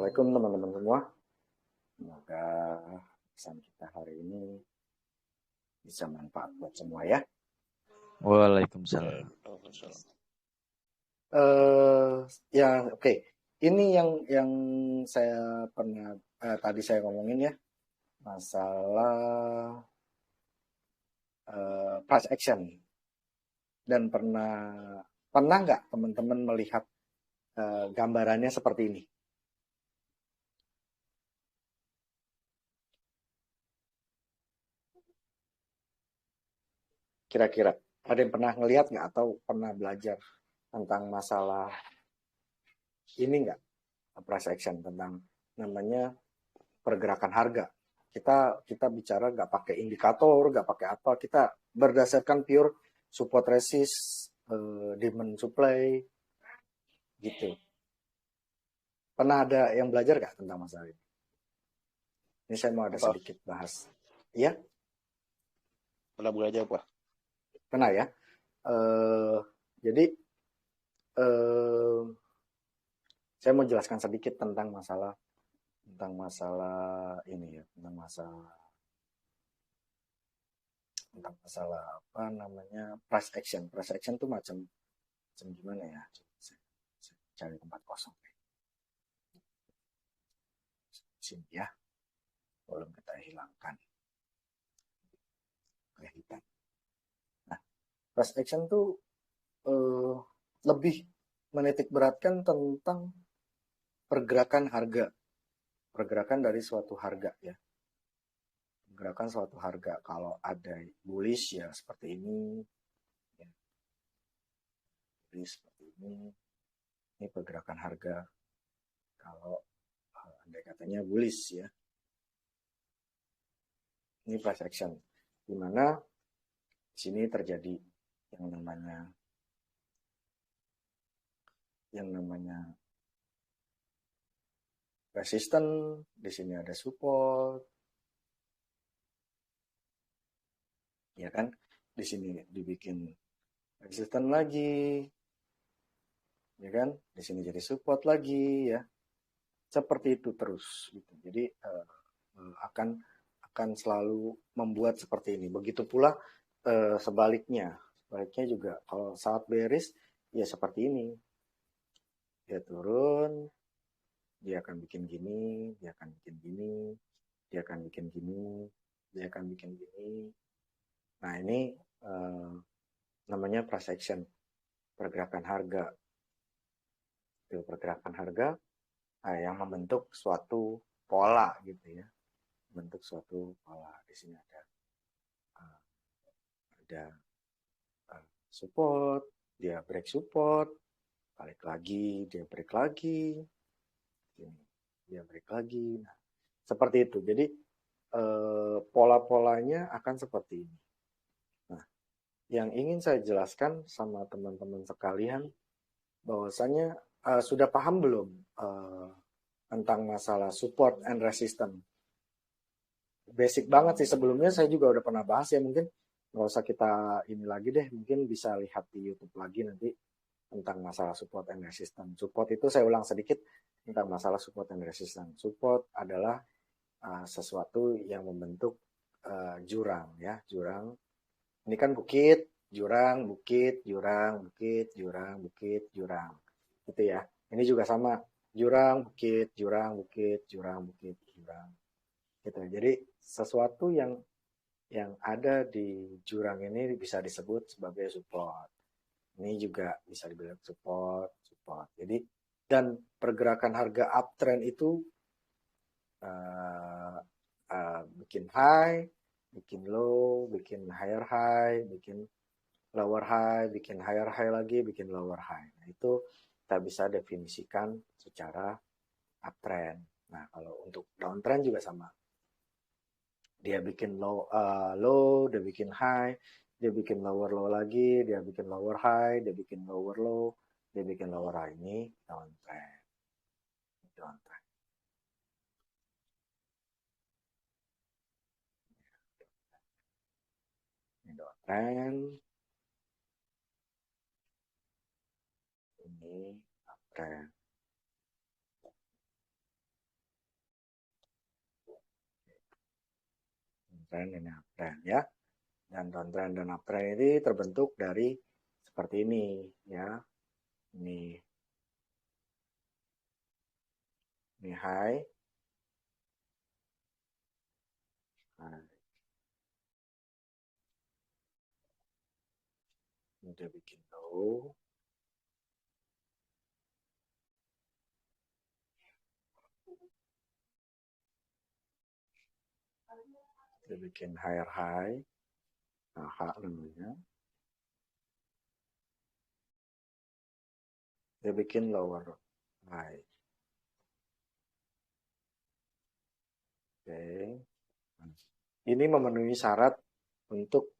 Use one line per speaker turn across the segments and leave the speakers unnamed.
Assalamualaikum teman-teman semua. Semoga pesan kita hari ini bisa manfaat buat semua ya.
Waalaikumsalam.
Ya oke. Ini yang saya pernah tadi saya ngomongin ya, masalah price action. Dan pernah nggak teman-teman melihat gambarannya seperti ini? Kira-kira ada yang pernah ngelihat nggak atau pernah belajar tentang masalah ini nggak, price action, tentang namanya pergerakan harga? Kita bicara nggak pakai indikator, nggak pakai apa, kita berdasarkan pure support resist, demand supply gitu. Pernah ada yang belajar nggak tentang masalah ini? Ini saya mau ada sedikit bahas. Iya?
Pernah belajar Pak?
Pernah ya. Jadi saya mau jelaskan sedikit tentang masalah ini ya, tentang masalah apa namanya, price action. Price action tuh macam gimana ya? Saya cari tempat kosong. Sini ya. Belum kita hilangkan. Hitam. Nah, price action tuh lebih menitik beratkan tentang pergerakan harga. Pergerakan dari suatu harga ya. Pergerakan suatu harga. Kalau ada bullish ya seperti ini. Ya. Bullish seperti ini. Ini pergerakan harga. Kalau andai katanya bullish ya. Ini price action. Di mana di sini terjadi yang namanya resisten, di sini ada support. Ya kan? Di sini dibikin resisten lagi. Ya kan? Di sini jadi support lagi ya. Seperti itu terus gitu. Jadi akan selalu membuat seperti ini. Begitu pula sebaliknya. Sebaliknya juga kalau saat bearish ya seperti ini. Dia turun, dia akan bikin gini, dia akan bikin gini, dia akan bikin gini, dia akan bikin gini. Nah ini namanya price action, pergerakan harga. Itu pergerakan harga yang membentuk suatu pola gitu ya, membentuk suatu pola. Di sini ada support, dia break support, balik lagi, dia break lagi, dia break lagi. Nah, seperti itu. Jadi pola-polanya akan seperti ini. Nah, yang ingin saya jelaskan sama teman-teman sekalian, bahwasanya sudah paham belum tentang masalah support and resistance? Basic banget sih, sebelumnya saya juga udah pernah bahas ya, mungkin nggak usah kita ini lagi deh, mungkin bisa lihat di YouTube lagi nanti tentang masalah support and resistance. Support itu saya ulang sedikit tentang masalah support and resistance. Support adalah sesuatu yang membentuk jurang ya, jurang. Ini kan bukit, jurang, bukit, jurang, bukit, jurang, bukit, jurang. Gitu ya. Ini juga sama, jurang, bukit, jurang, bukit, jurang, bukit, jurang. Gitu. Jadi sesuatu yang ada di jurang ini bisa disebut sebagai support. Ini juga bisa dibilang support. Jadi, dan pergerakan harga uptrend itu bikin high, bikin low, bikin higher high, bikin lower high, bikin higher high lagi, bikin lower high. Nah, itu kita bisa definisikan secara uptrend. Nah, kalau untuk downtrend juga sama. Dia bikin low, dia bikin high, dia bikin lower low lagi, dia bikin lower high, dia bikin lower low, dia bikin lower high. Ini downtrend. Ini downtrend. Ini uptrend. downtrend, ini uptrend ya. Dan downtrend dan uptrend ini terbentuk dari seperti ini ya. Ini high. Nah, ini dia bikin low. Dia bikin higher high. Nah, H namanya. Dia bikin lower high. Oke. Ini memenuhi syarat untuk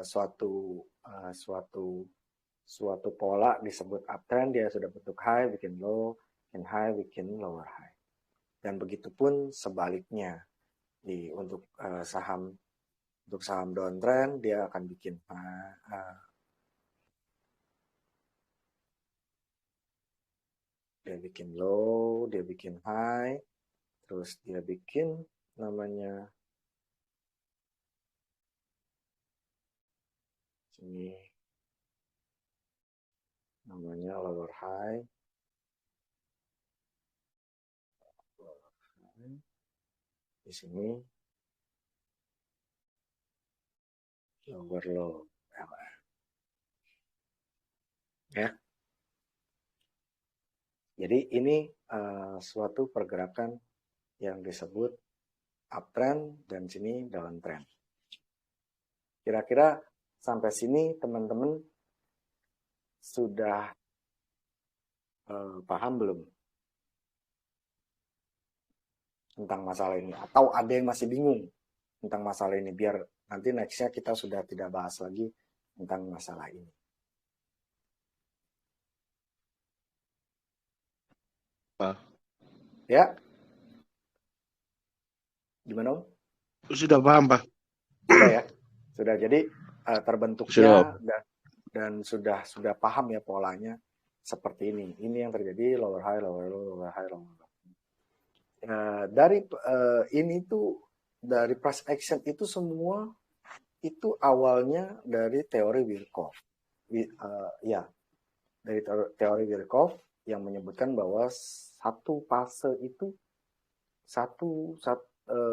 suatu pola disebut uptrend, dia sudah bentuk high, bikin low, bikin high, bikin lower high. Dan begitupun sebaliknya untuk saham downtrend dia akan bikin dia bikin low, dia bikin high, terus dia bikin namanya sini namanya lower high, di sini lower low ya. Jadi ini suatu pergerakan yang disebut uptrend dan sini downtrend. Kira-kira sampai sini teman-teman sudah paham belum tentang masalah ini? Atau ada yang masih bingung tentang masalah ini? Biar nanti nextnya kita sudah tidak bahas lagi tentang masalah ini.
Pak.
Ya? Gimana Om?
Sudah paham, Pak.
Sudah ya? Sudah. Jadi terbentuknya dan sudah paham ya polanya seperti ini. Ini yang terjadi lower high, lower low, lower high, lower low. Dari ini tuh dari price action itu semua itu awalnya dari teori Birkhoff. Ya, dari teori Birkhoff yang menyebutkan bahwa satu fase itu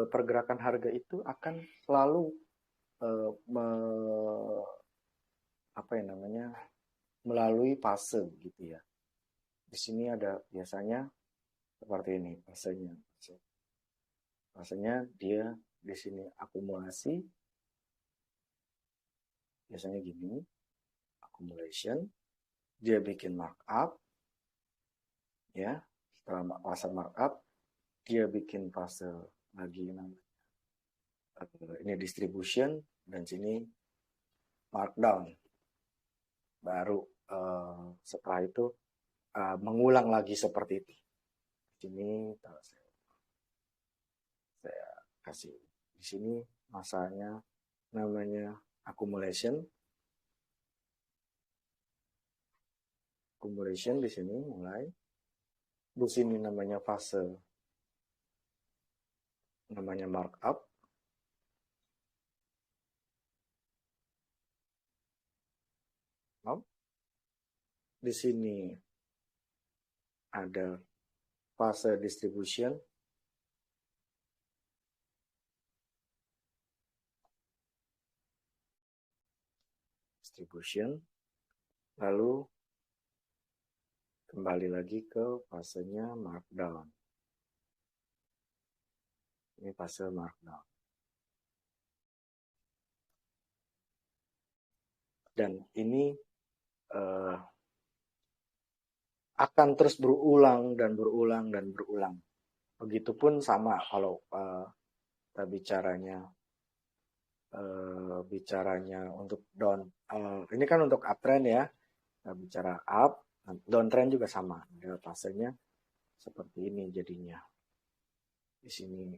pergerakan harga itu akan selalu melalui fase gitu ya. Di sini ada biasanya seperti ini fasenya. Fasenya dia di sini akumulasi. Biasanya gini, accumulation. Dia bikin markup. Ya, setelah fase markup, dia bikin fase lagi namanya. Ini distribution dan sini markdown. Baru setelah itu mengulang lagi seperti itu. Sini saya kasih di sini masanya namanya accumulation di sini mulai. Di sini namanya fase namanya markup. Di sini ada fase distribution. Lalu kembali lagi ke fasenya markdown. Ini fase markdown. Dan ini akan terus berulang dan berulang dan berulang. Begitupun sama kalau kita bicaranya untuk down. Ini kan untuk uptrend ya. Kita bicara up, downtrend juga sama. Fasenya seperti ini jadinya. Di sini.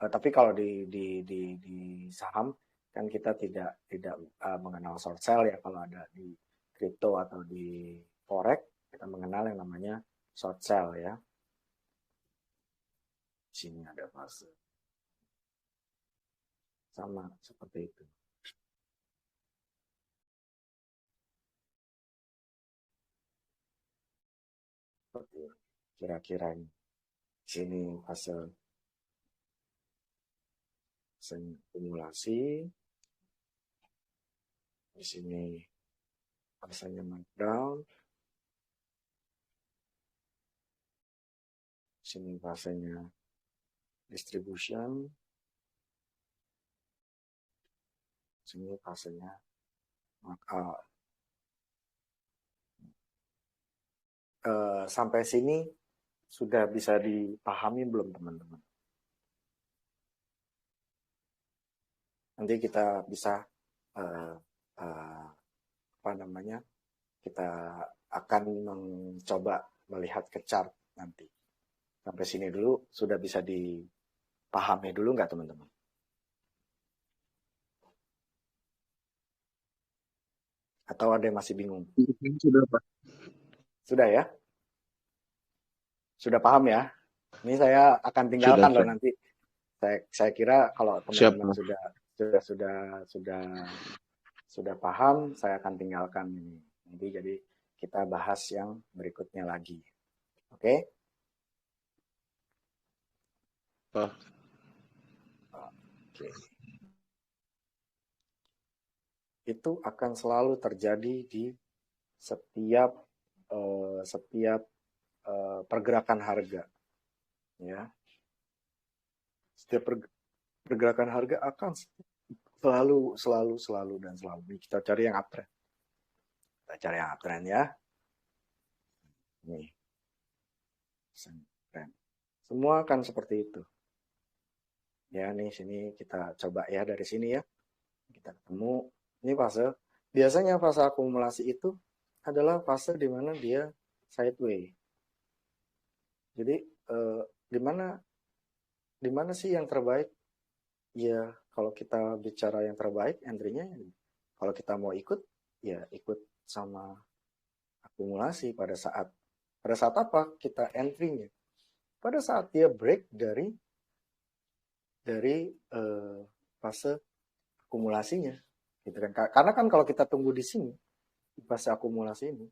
Tapi kalau di saham kan kita tidak mengenal short sell ya. Kalau ada di kripto atau di forex kita mengenal yang namanya short sell ya. Di sini ada fase. sama seperti itu. Seperti kira-kira ini. Sini fase akumulasi, di sini fasenya markdown, di sini fasenya distribution, di sini fasenya markup. Sampai sini sudah bisa dipahami belum teman-teman? Nanti kita bisa kita akan mencoba melihat ke chart nanti. Sampai sini dulu sudah bisa dipahami dulu nggak teman-teman? Atau ada yang masih bingung?
Sudah, Pak.
Sudah ya? Sudah paham ya? Ini saya akan tinggalkan loh nanti. Saya kira kalau teman-teman sudah paham, saya akan tinggalkan ini. Nanti jadi kita bahas yang berikutnya lagi. Oke? Oke. Itu akan selalu terjadi di setiap pergerakan harga, ya. Setiap pergerakan harga akan selalu dan selalu. Kita cari yang uptrend. Kita cari yang uptrend ya. Nih. Semua akan seperti itu. Ya, nih sini kita coba ya dari sini ya. Kita ketemu. Ini fase. Biasanya fase akumulasi itu adalah fase di mana dia sideways. Jadi di mana sih yang terbaik? Ya, kalau kita bicara yang terbaik, entry-nya kalau kita mau ikut, ya ikut sama akumulasi pada saat apa kita entry-nya? Pada saat dia break dari fase akumulasinya, gitu kan? Karena kan kalau kita tunggu di sini di fase akumulasi ini,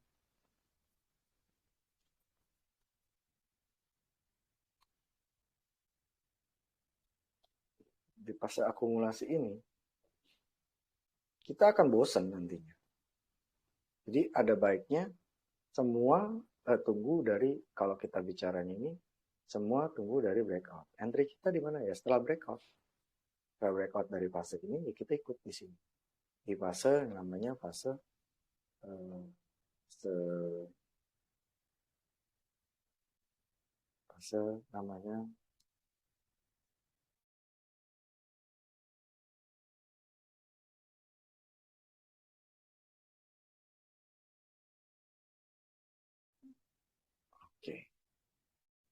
di fase akumulasi ini, kita akan bosan nantinya. Jadi ada baiknya semua tunggu dari, kalau kita bicaranya ini, semua tunggu dari breakout. Entry kita di mana ya? Setelah breakout. Setelah breakout dari fase ini, ya kita ikut di sini. Di fase yang namanya fase namanya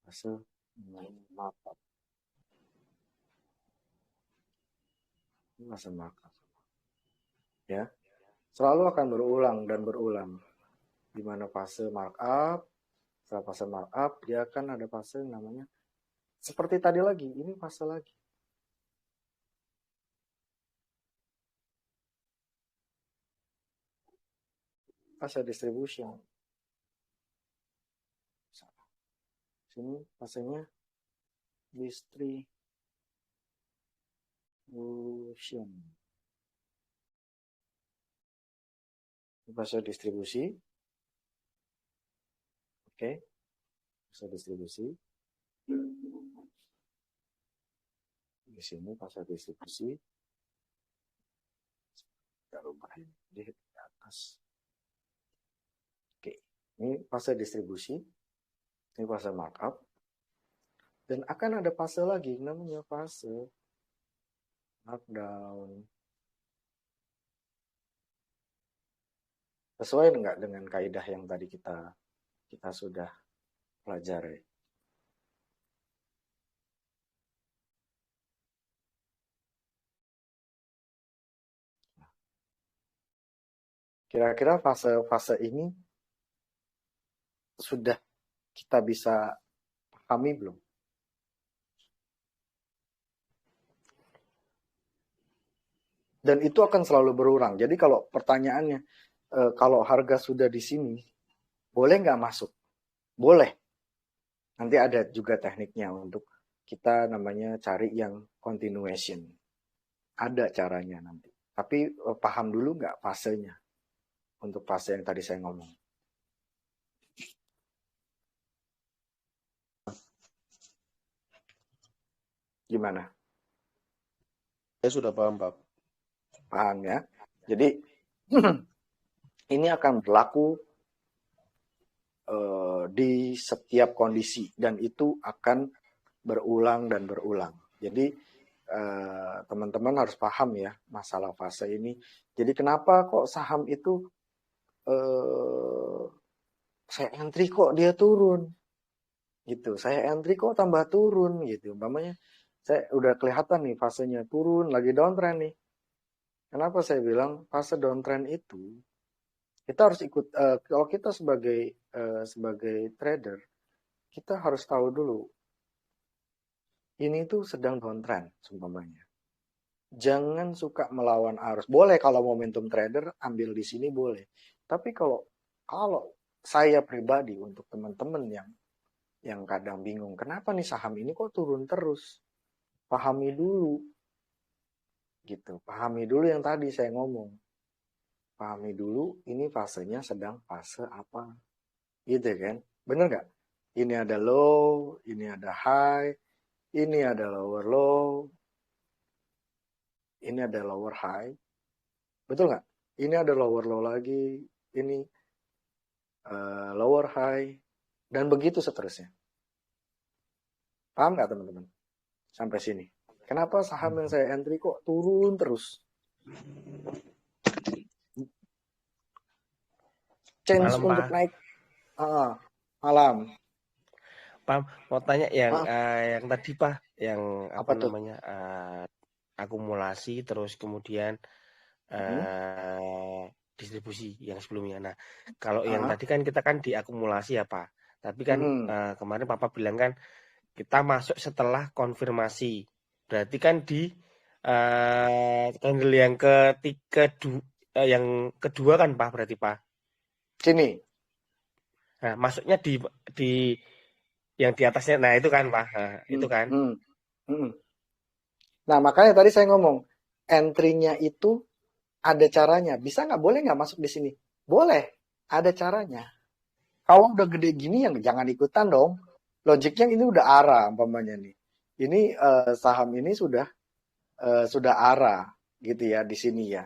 fase markup. Ini fase markup. Ya. Selalu akan berulang dan berulang. Di mana fase markup, setelah fase markup, dia akan ada fase yang namanya seperti tadi lagi, ini fase lagi. Fase distribution. Sini fasenya distribution. Fase distribusi. Oke. Fase distribusi. Di sini fase distribusi. Kita rubahin di atas. Oke. Ini fase distribusi. Ini fase markup. Dan akan ada fase lagi, namanya fase markdown. Sesuai enggak dengan kaidah yang tadi kita sudah pelajari? Kira-kira fase-fase ini sudah kita bisa pahami belum? Dan itu akan selalu berulang. Jadi kalau pertanyaannya, kalau harga sudah di sini, boleh nggak masuk? Boleh. Nanti ada juga tekniknya untuk kita namanya cari yang continuation. Ada caranya nanti. Tapi paham dulu nggak fasenya? Untuk fase yang tadi saya ngomong. Gimana?
Saya sudah paham, Pak.
Paham ya? Jadi ini akan berlaku di setiap kondisi dan itu akan berulang dan berulang. Jadi teman-teman harus paham ya masalah fase ini. Jadi kenapa kok saham itu saya entry kok dia turun gitu. Saya entry kok tambah turun gitu. Umpamanya saya udah kelihatan nih fasenya turun lagi downtrend nih. Kenapa saya bilang fase downtrend itu kita harus ikut kalau kita sebagai trader kita harus tahu dulu ini tuh sedang downtrend seumpamanya. Jangan suka melawan arus. Boleh kalau momentum trader ambil di sini boleh. Tapi kalau saya pribadi untuk teman-teman yang kadang bingung, kenapa nih saham ini kok turun terus? Pahami dulu gitu. Pahami dulu yang tadi saya ngomong. Pahami dulu ini fasenya sedang fase apa. Gitu kan? Bener nggak? Ini ada low, ini ada high, ini ada lower low, ini ada lower high. Betul nggak? Ini ada lower low lagi, ini lower high, dan begitu seterusnya. Paham nggak teman-teman? Sampai sini. Kenapa saham yang saya entry kok turun terus? Chance
Malam,
untuk
Pak.
naik malam.
Pak, mau tanya yang tadi, Pak, yang
Apa tuh?
namanya akumulasi terus kemudian distribusi yang sebelumnya. Nah, kalau yang tadi kan kita kan diakumulasi ya, Pak. Tapi kan kemarin Papa bilang kan kita masuk setelah konfirmasi. Berarti kan di candle yang yang kedua kan, Pak, berarti, Pak.
Sini.
Nah, masuknya di yang di atasnya. Nah, itu kan, Pak. Nah, itu kan.
Nah, makanya tadi saya ngomong, entry-nya itu ada caranya. Bisa nggak? Boleh nggak masuk di sini? Boleh. Ada caranya. Kalau udah gede gini, yang jangan ikutan dong. Logiknya ini udah arah, umpamanya nih. Ini saham ini sudah arah, gitu ya, di sini ya.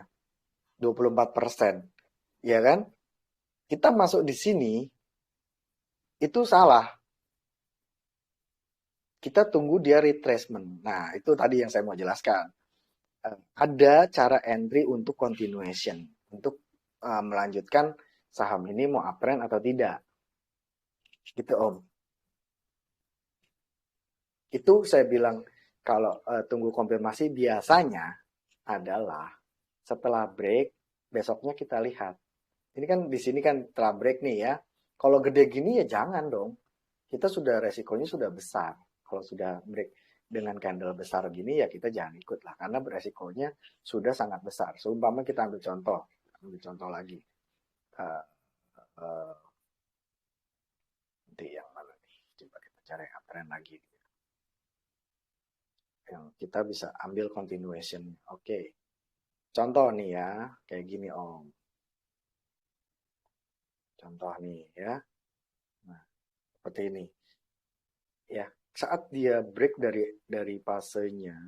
24%. Ya kan? Kita masuk di sini, itu salah. Kita tunggu dia retracement. Nah, itu tadi yang saya mau jelaskan. Ada cara entry untuk continuation, untuk melanjutkan saham ini mau uptrend atau tidak. Gitu Om. Itu saya bilang kalau tunggu konfirmasi biasanya adalah setelah break, besoknya kita lihat. Ini kan di sini kan setelah break nih ya. Kalau gede gini ya jangan dong. Kita sudah resikonya sudah besar. Kalau sudah break dengan candle besar gini ya kita jangan ikut lah. Karena beresikonya sudah sangat besar. Seumpama kita ambil contoh lagi. Nanti yang mana nih? Coba kita cari uptrend lagi. Yang kita bisa ambil continuation. Oke. Contoh nih ya. Kayak gini Om. Contoh nih ya. Nah, seperti ini. Ya, saat dia break dari fasenya.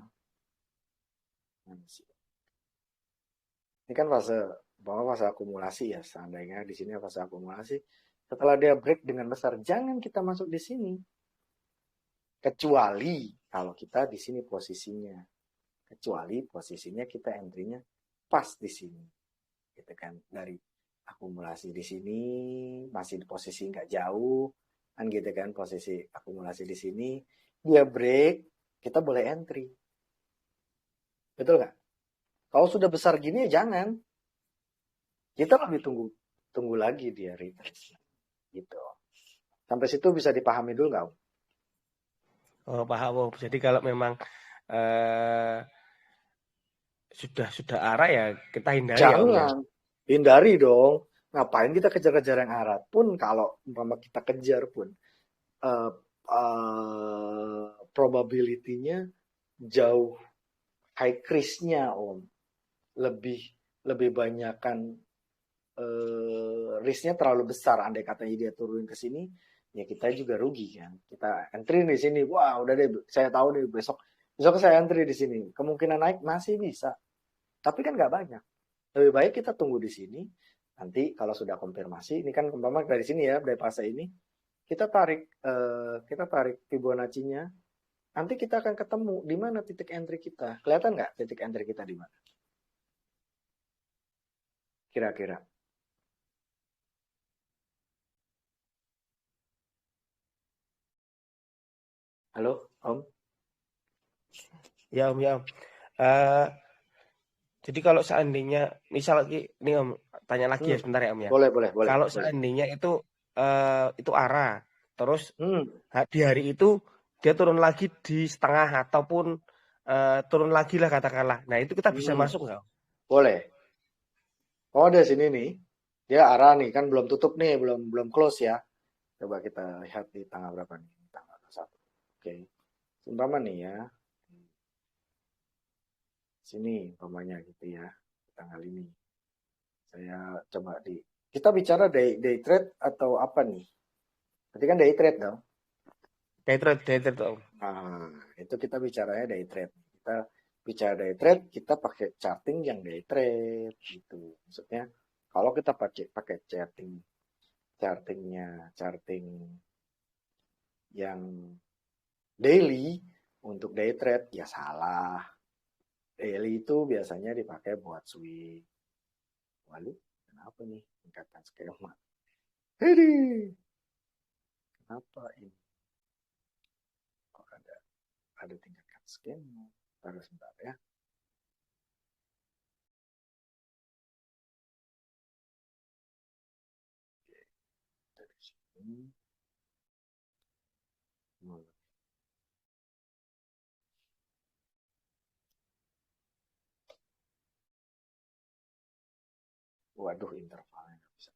Ini kan fase akumulasi ya, seandainya di sini fase akumulasi. Setelah dia break dengan besar, jangan kita masuk di sini. Kecuali kalau kita di sini posisinya. Kecuali posisinya kita entry-nya pas di sini. Gitu kan, dari akumulasi di sini masih di posisi nggak jauh, kan gitu kan, posisi akumulasi di sini dia break, kita boleh entry, betul nggak? Kalau sudah besar gini ya jangan, kita lebih tunggu lagi dia retrace gitu. Sampai situ bisa dipahami dulu nggak?
Oh, paham. Jadi kalau memang sudah arah ya kita hindari ya Om ya.
Jangan. Hindari dong. Ngapain kita kejar-kejar yang arah? Pun kalau umpama kita kejar pun uh, probability-nya jauh high risk-nya Om. Lebih banyakkan risk-nya terlalu besar. Andai katanya dia turun ke sini, ya kita juga rugi kan. Kita entry di sini, wah udah deh, saya tahu nih besok saya entry di sini. Kemungkinan naik masih bisa, tapi kan nggak banyak. Lebih baik kita tunggu di sini. Nanti kalau sudah konfirmasi, ini kan umpama dari sini ya, dari fase ini, kita tarik Fibonacci-nya. Nanti kita akan ketemu di mana titik entry kita. Kelihatan nggak titik entry kita di mana? Kira-kira. Halo, Om?
Ya Om, ya Om. Jadi kalau seandainya, misal ini Om, tanya lagi ya sebentar ya Om ya.
Boleh.
Kalau seandainya itu arah, terus di hari itu dia turun lagi di setengah ataupun turun lagi lah katakanlah. Nah itu kita bisa masuk nggak?
Boleh. Oh ada sini nih, dia arah nih kan belum tutup nih, belum close ya. Coba kita lihat di tanggal berapa nih? Tanggal 1. Oke. Umpama nih ya. Sini umpamanya gitu ya. Tanggal ini. Saya coba kita bicara day trade atau apa nih? Berarti kan day trade dong.
Day trade Om.
Nah, itu kita bicaranya day trade. Kita bicara day trade, kita pakai charting yang day trade gitu. Maksudnya kalau kita pakai charting yang daily untuk day trade ya salah. Daily itu biasanya dipakai buat swing. Lalu kenapa nih tingkatkan skema? Hei, kenapa ini? Oh, ada tingkatkan skema. Taruh sebentar ya. Oke, dari sini. Waduh, intervalnya nggak bisa.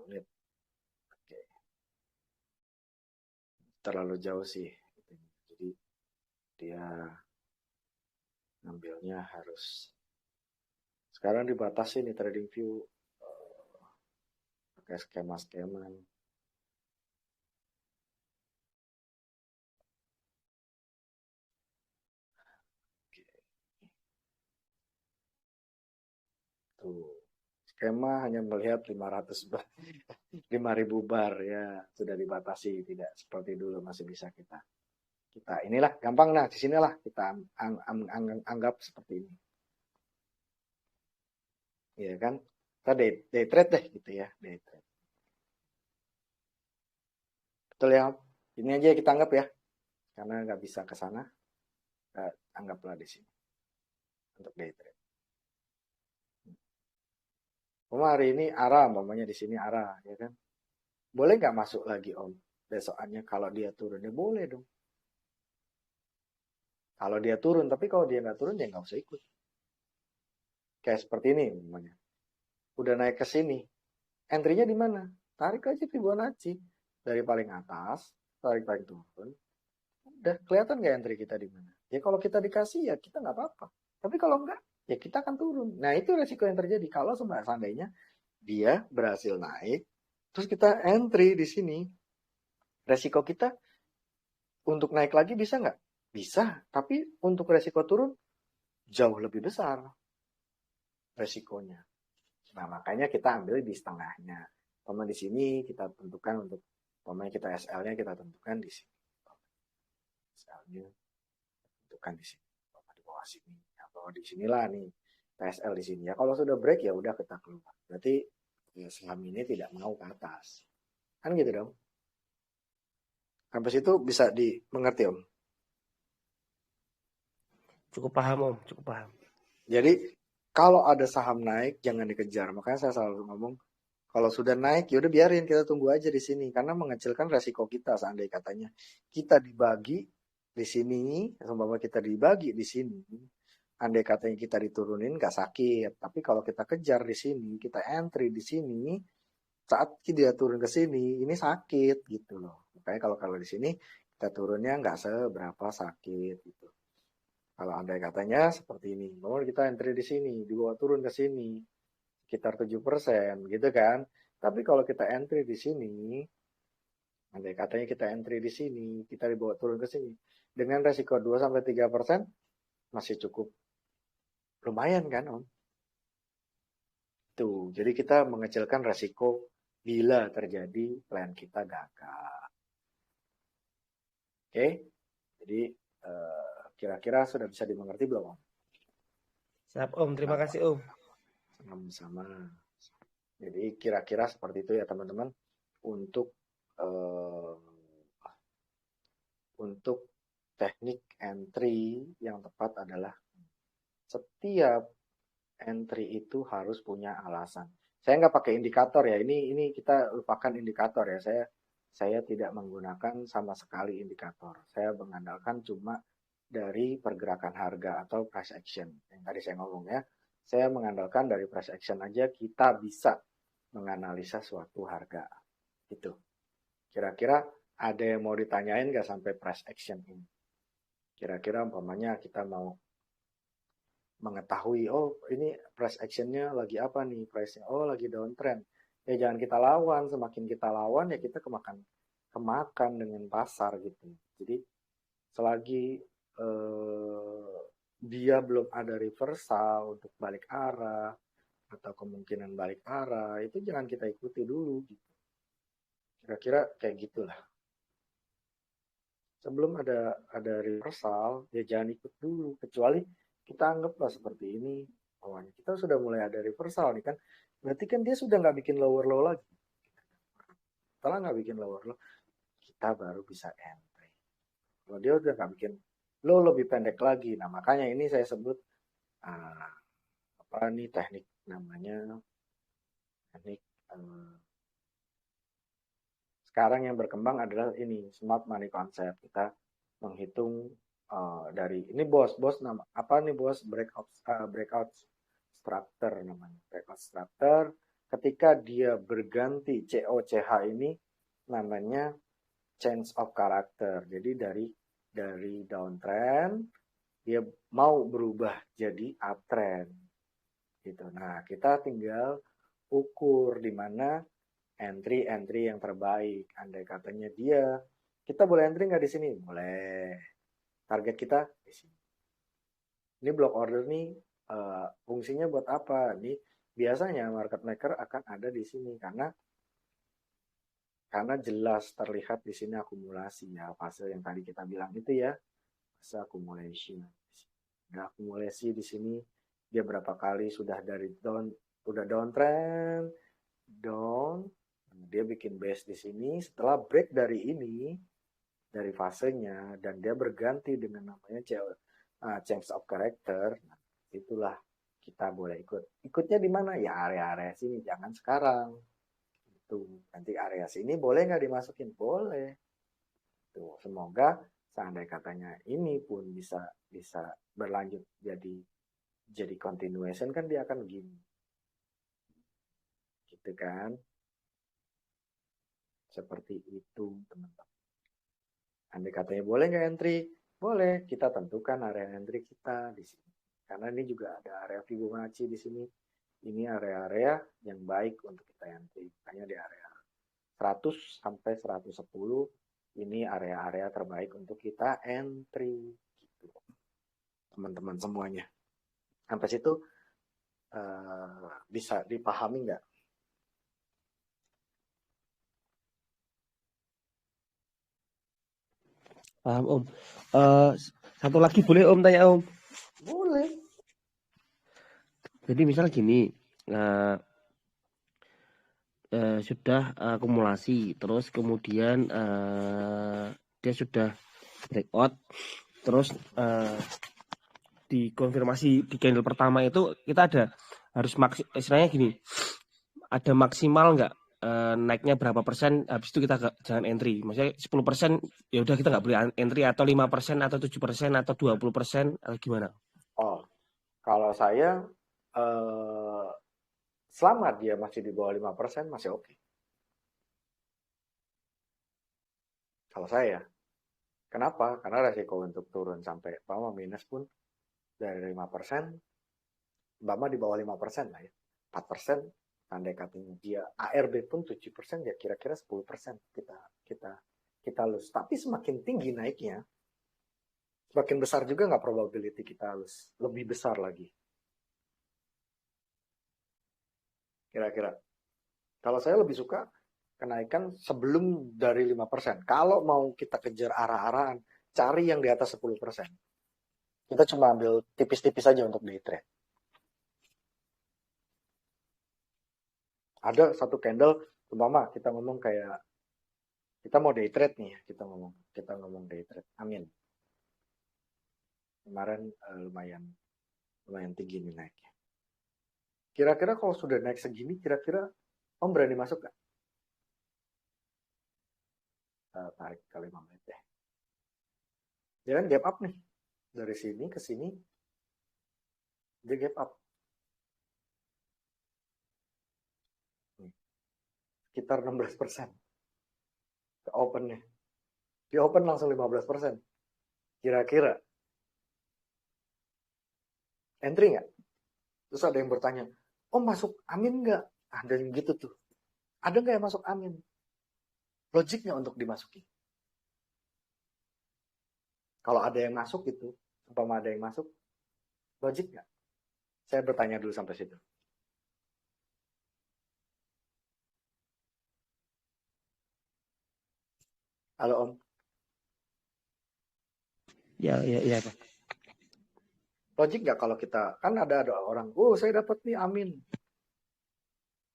Lihat. Oke. Terlalu jauh sih. Jadi dia ngambilnya harus sekarang dibatasi nih trading view pakai skema. Tuh. Skema hanya melihat 500 5.000 bar ya, sudah dibatasi, tidak seperti dulu masih bisa kita inilah gampang. Nah di sinilah kita anggap seperti ini ya kan, kita day trade deh gitu ya, day trade. Betul ya, ini aja kita anggap ya, karena nggak bisa ke sana, anggaplah di sini untuk day trade. Hari ini arah, umpamanya di sini arah, ya kan? Boleh nggak masuk lagi Om? Besokannya kalau dia turun, ya boleh dong. Kalau dia turun, tapi kalau dia nggak turun, ya nggak usah ikut. Kayak seperti ini, umpamanya. Udah naik ke sini, entry-nya di mana? Tarik aja Fibonacci dari paling atas, tarik paling turun. Udah kelihatan nggak entry kita di mana? Ya kalau kita dikasih, ya kita nggak apa-apa. Tapi kalau nggak, ya kita akan turun. Nah itu resiko yang terjadi. Kalau seandainya dia berhasil naik, terus kita entry di sini, resiko kita untuk naik lagi bisa nggak? Bisa, tapi untuk resiko turun jauh lebih besar resikonya. Nah makanya kita ambil di setengahnya. Di sini kita tentukan untuk kita SL-nya kita tentukan di sini. SL-nya tentukan di sini. Di bawah sini. Atau di sinilah nih. PSL di sini ya. Kalau sudah break ya udah kita keluar. Berarti ya, saham ini tidak mau ke atas. Kan gitu dong. Habis itu bisa dimengerti Om.
Cukup paham Om, cukup paham.
Jadi kalau ada saham naik jangan dikejar. Makanya saya selalu ngomong kalau sudah naik ya udah biarin, kita tunggu aja di sini karena mengecilkan resiko kita. Seandainya katanya kita dibagi di sini, umpama kita dibagi di sini, andai katanya kita diturunin nggak sakit, tapi kalau kita kejar di sini, kita entry di sini, saat dia turun ke sini, ini sakit gitu loh. Makanya kalau di sini kita turunnya nggak seberapa sakit gitu. Kalau andai katanya seperti ini, bahwa kita entry di sini, dibawa turun ke sini, sekitar 7% gitu kan. Tapi kalau kita entry di sini, andai katanya kita entry di sini, kita dibawa turun ke sini, dengan resiko 2-3% masih cukup lumayan kan Om? Tuh, jadi kita mengecilkan resiko bila terjadi plan kita gagal. Oke, jadi kira-kira sudah bisa dimengerti belum Om?
Siap Om, terima kasih Om.
Sama-sama. Jadi kira-kira seperti itu ya teman-teman untuk teknik entry yang tepat adalah setiap entry itu harus punya alasan. Saya nggak pakai indikator ya. Ini kita lupakan indikator ya. Saya tidak menggunakan sama sekali indikator. Saya mengandalkan cuma dari pergerakan harga atau price action yang tadi saya ngomong ya. Saya mengandalkan dari price action aja kita bisa menganalisa suatu harga. Itu. Kira-kira ada yang mau ditanyain nggak sampai price action ini? Kira-kira umpamanya kita mau mengetahui, oh ini price actionnya lagi apa nih, price-nya, oh lagi downtrend. Ya jangan kita lawan, semakin kita lawan ya kita kemakan dengan pasar gitu. Jadi selagi dia belum ada reversal untuk balik arah atau kemungkinan balik arah, itu jangan kita ikuti dulu gitu. Kira-kira kayak gitulah. Sebelum ada reversal, ya jangan ikut dulu, kecuali kita anggaplah seperti ini, awalnya kita sudah mulai ada reversal nih kan, berarti kan dia sudah nggak bikin lower low lagi. Setelah nggak bikin lower low, kita baru bisa entry. Kalau dia udah nggak bikin low lebih pendek lagi, nah makanya ini saya sebut apa nih teknik namanya teknik sekarang yang berkembang adalah ini smart money concept. Kita menghitung dari ini bos nama apa nih bos breakout structure namanya breakout structure. Ketika dia berganti COCH ini namanya change of character. Jadi dari downtrend dia mau berubah jadi uptrend gitu. Nah kita tinggal ukur di mana entry yang terbaik. Andai katanya kita boleh entry nggak di sini? Boleh. Target kita di sini. Ini block order nih fungsinya buat apa? Nih biasanya market maker akan ada di sini karena jelas terlihat di sini akumulasi ya, fase yang tadi kita bilang itu ya, fase accumulation. Ada akumulasi di sini dia berapa kali sudah downtrend, dia bikin base di sini, setelah break dari ini, dari fasenya, dan dia berganti dengan namanya change of character, nah, itulah kita boleh ikut. Ikutnya di mana? Ya area-area sini, jangan sekarang. Itu nanti area sini boleh nggak dimasukin? Boleh. Tuh, semoga seandainya katanya ini pun bisa berlanjut jadi continuation kan dia akan begini. Gitu kan? Seperti itu teman-teman. Andai katanya boleh nggak entry? Boleh, kita tentukan area entry kita di sini. Karena ini juga ada area Fibonacci di sini. Ini area-area yang baik untuk kita entry. Makanya di area 100 sampai 110 ini area-area terbaik untuk kita entry. Gitu. Teman-teman semuanya. Sampai situ bisa dipahami nggak?
Paham Om. Satu lagi boleh Om tanya Om?
Boleh.
Jadi misal gini, sudah akumulasi, terus kemudian dia sudah breakout, terus dikonfirmasi di candle pertama itu kita harus istilahnya gini, ada maksimal nggak naiknya berapa persen, habis itu kita jangan entry. Maksudnya 10% ya udah kita nggak boleh entry, atau 5% atau 7% atau 20% atau gimana?
Oh, Kalau saya selama dia masih di bawah 5% masih oke. Kalau saya, kenapa? Karena resiko untuk turun sampai minus pun dari 5%, di bawah 5% lah ya. 4%, tanda katanya dia ARB pun 7%, ya kira-kira 10% kita lose. Tapi semakin tinggi naiknya, semakin besar juga nggak probability kita lose. Lebih besar lagi. Kira-kira. Kalau saya lebih suka kenaikan sebelum dari 5%. Kalau mau kita kejar arah-arahan, cari yang di atas 10%. Kita cuma ambil tipis-tipis aja untuk day trade. Ada satu candle, umpama kita ngomong kayak, kita mau day trade nih ya, kita ngomong day trade. Amin. Kemarin lumayan tinggi nih naiknya. Kira-kira kalau sudah naik segini, kira-kira Om berani masuk nggak? Tarik ke 5 menit deh. Dia kan gap up nih. Dari sini ke sini, dia gap up. Sekitar 16%. Ke open nih. Di open langsung 15%. Kira-kira entry nggak? Terus ada yang bertanya, oh masuk amin nggak? Ada yang gitu tuh. Ada nggak yang masuk amin? Logiknya untuk dimasuki. Kalau ada yang masuk gitu, umpama ada yang masuk, logik nggak? Saya bertanya dulu sampai situ. Halo Om.
Ya Pak.
Logik nggak kalau kita, kan ada orang, saya dapat nih amin.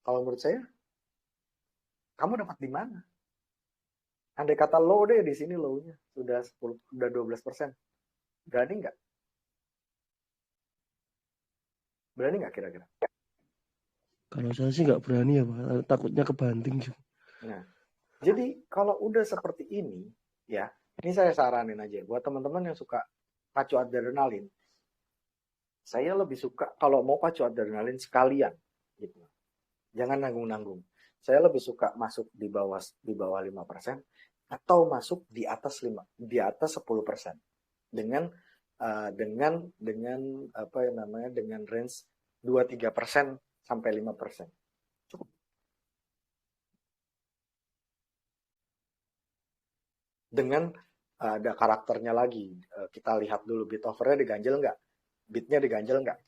Kalau menurut saya, kamu dapat di mana? Andai kata low deh, di sini low-nya sudah 12%. Berani nggak? Berani nggak kira-kira?
Kalau saya sih nggak berani ya Pak, takutnya kebanting juga.
Nah, jadi kalau udah seperti ini, ya, ini saya saranin aja buat teman-teman yang suka pacu adrenalin. Saya lebih suka kalau mau pacu adrenalin sekalian, gitu. Jangan nanggung-nanggung. Saya lebih suka masuk di bawah 5% atau masuk di atas 10% dengan apa yang namanya, dengan range 2-3% sampai 5%. Cukup. Dengan ada karakternya lagi. Kita lihat dulu bid offer-nya diganjel nggak? Bid-nya diganjel nggak?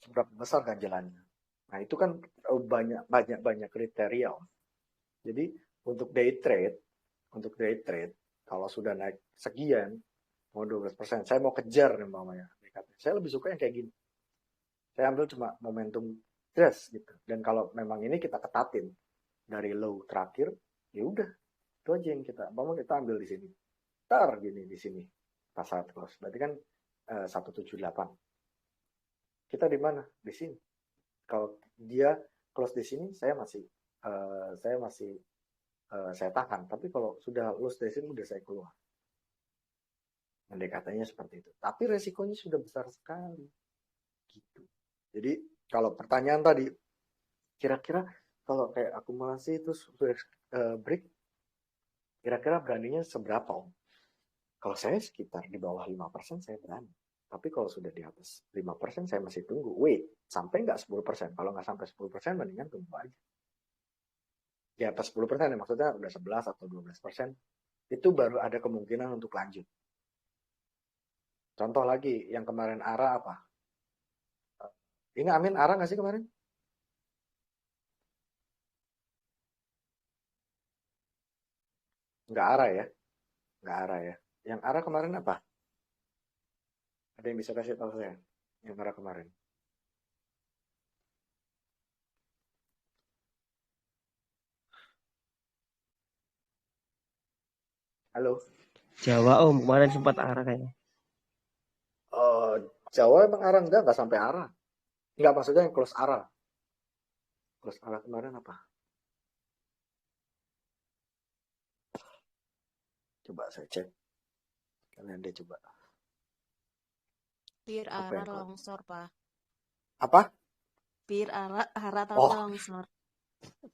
Seberapa besar ganjelannya? Nah, itu kan banyak kriteria. Jadi untuk day trade, kalau sudah naik sekian, mau 12%, saya mau kejar nih mamanya. Saya lebih suka yang kayak gini. Saya ambil cuma momentum gitu. Dan kalau memang ini kita ketatin dari low terakhir, ya udah, itu aja yang kita ambil di sini. Gini di sini pas saat close. Berarti kan 178. Kita di mana? Di sini. Kalau dia close di sini, saya tahan. Tapi kalau sudah close di sini, udah saya keluar. Mendekatnya seperti itu. Tapi resikonya sudah besar sekali. Gitu. Jadi kalau pertanyaan tadi, kira-kira kalau kayak akumulasi itu sudah break, kira-kira beraninya seberapa Om? Kalau saya sekitar di bawah 5% saya berani. Tapi kalau sudah di atas 5% saya masih tunggu. Wait, sampai nggak 10%? Kalau nggak sampai 10%, mendingan tunggu aja. Di atas 10% ya, maksudnya udah 11 atau 12%, itu baru ada kemungkinan untuk lanjut. Contoh lagi, yang kemarin ARA apa? Ini Amin ARA nggak sih kemarin? Nggak ARA ya? Nggak ARA ya? Yang ARA kemarin apa? Ada yang bisa kasih tahu saya? Yang ARA kemarin. Halo?
Jawa Om, kemarin sempat arah kayaknya.
Jawa emang ARA nggak sampai ARA. Nggak, maksudnya yang close ARA. Close ARA kemarin apa? Coba saya cek. Kalian deh coba.
Bir
Apa
arah
yang kau
longsor, Pak.
apa?
Bir arah tapi
Oh,
longsor.